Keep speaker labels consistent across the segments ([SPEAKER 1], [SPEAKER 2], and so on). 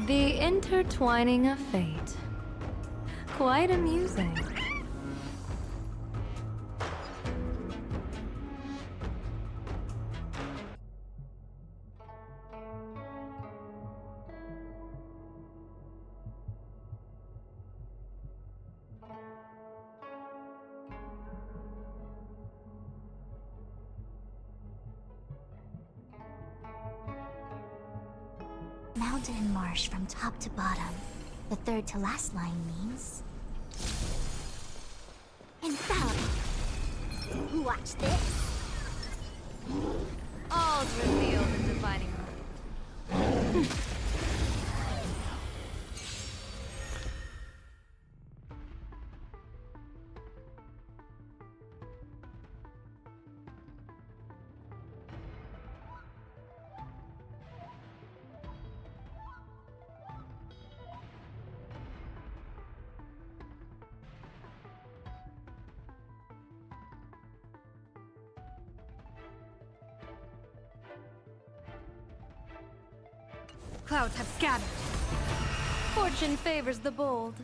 [SPEAKER 1] The intertwining of fate. Quite amusing.
[SPEAKER 2] Mountain and marsh from top to bottom. The third to last line means... infallible. Watch this.
[SPEAKER 1] All's revealed in dividing mind. Clouds have scattered. Fortune favors the bold.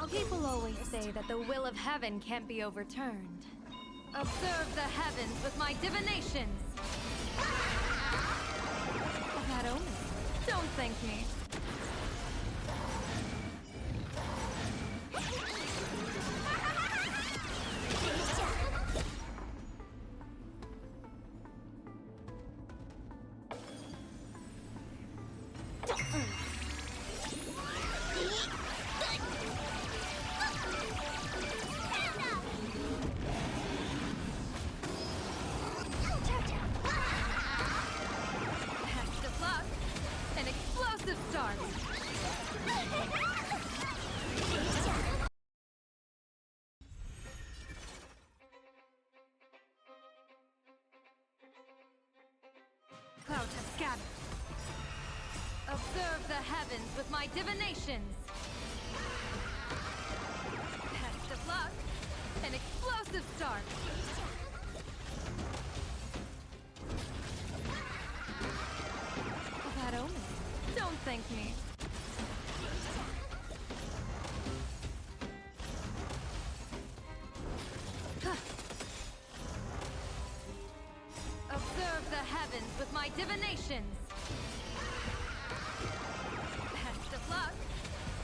[SPEAKER 1] People always say that the will of heaven can't be overturned. Observe the heavens with my divinations. That omen. Don't thank me. Clouds have scattered. Observe the heavens with my divinations. Test of luck. An explosive start. That omen. Don't thank me. Observe the heavens with my divinations. Test of luck.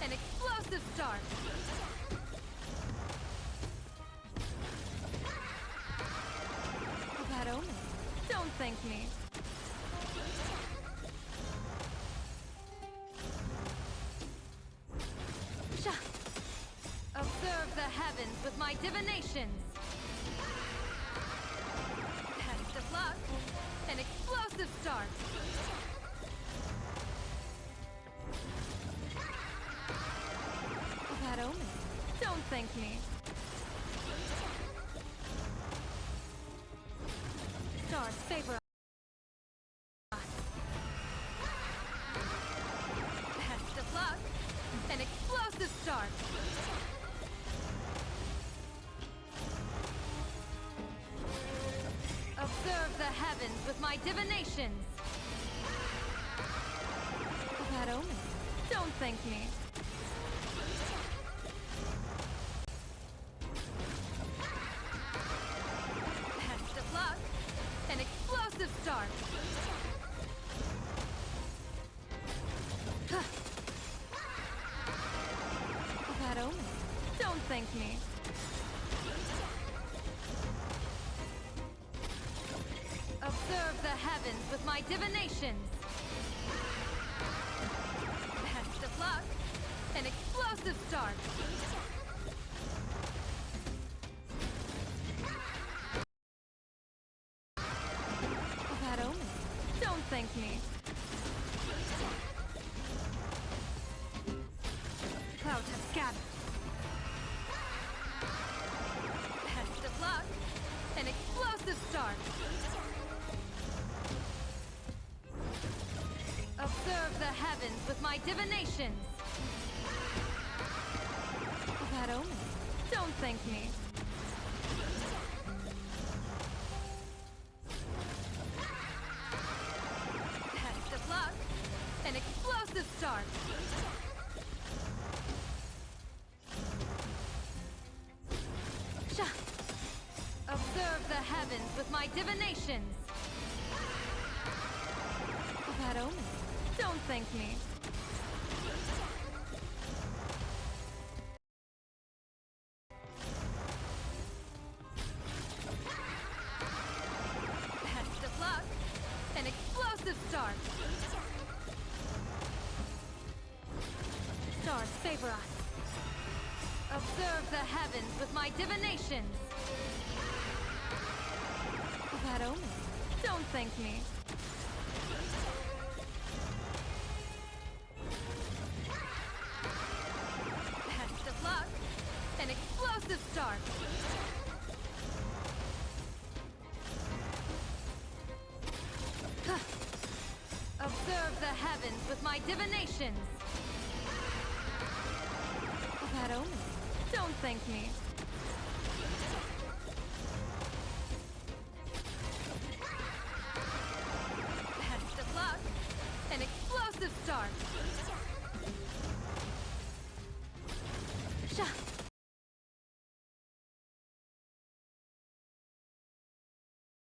[SPEAKER 1] An explosive start. That omen. Don't thank me. Observe the heavens with my divinations. Test of luck. An explosive start. That omen. Don't thank me. Stars favor us. Test of luck. An explosive start. Observe the heavens with my divinations. That omen. Don't thank me. Test of luck. An explosive start. That omen. Don't thank me. Observe the heavens with my divinations. Test of luck. An explosive start. thank me. Clouds have scattered. Best of luck. An explosive start. Observe the heavens with my divinations. Bad omen. Don't thank me. Best of luck. An explosive start. Sha. Observe the heavens with my divinations. Bad omen. Don't thank me. Best of luck. An explosive start. Stars favor us. Observe the heavens with my divinations. Bad omen. Don't thank me. Best of luck. An explosive start. Huh. Observe the heavens with my divinations. Bad omen. Don't thank me. Best of luck. An explosive start.